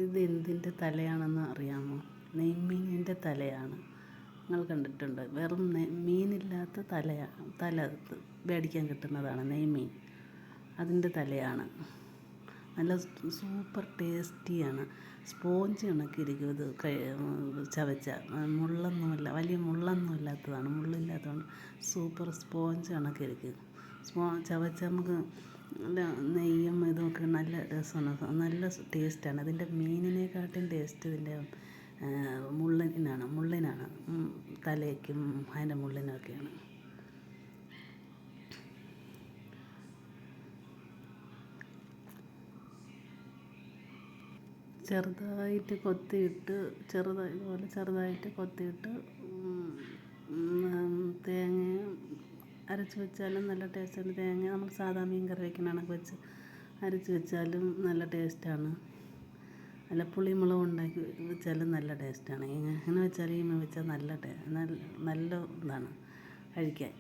ഇത് എന്തിൻ്റെ തലയാണെന്ന് അറിയാമോ? നെയ്മീനിൻ്റെ തലയാണ്. നിങ്ങൾ കണ്ടിട്ടുണ്ട്? വെറും മീനില്ലാത്ത തല മേടിക്കാൻ കിട്ടുന്നതാണ് നെയ്മീൻ. അതിൻ്റെ തലയാണ്. നല്ല സൂപ്പർ ടേസ്റ്റിയാണ്. സ്പോഞ്ച് കണക്കിരിക്കും ഇത് ചവച്ച. മുള്ളൊന്നുമില്ല, വലിയ മുള്ളൊന്നും ഇല്ലാത്തതാണ്. മുള്ളില്ലാത്തതുകൊണ്ട് സൂപ്പർ സ്പോഞ്ച് കണക്കിരിക്കും. ചവച്ച നമുക്ക് നല്ല നെയ്യും ഇതുമൊക്കെ നല്ല രസമാണ്, നല്ല ടേസ്റ്റാണ്. അതിൻ്റെ മീനിനെക്കാട്ടും ടേസ്റ്റ് ഇതിൻ്റെ മുള്ളിനാണ്. തലയ്ക്കും അതിൻ്റെ മുള്ളിനൊക്കെയാണ്. ചെറുതായിട്ട് കൊത്തിയിട്ട് തേങ്ങ അരച്ച് വെച്ചാലും നല്ല ടേസ്റ്റാണ്. തേങ്ങ നമ്മൾ സാധാ മീൻ കറി വയ്ക്കുന്ന കണക്ക് വെച്ച് അരച്ച് വെച്ചാലും നല്ല ടേസ്റ്റാണ്. നല്ല പുളിമുളക് ഉണ്ടാക്കി വെച്ചാലും നല്ല ടേസ്റ്റാണ്. എങ്ങനെ വെച്ചാലും ഈ മീൻ വെച്ചാൽ നല്ല ഇതാണ് കഴിക്കാൻ.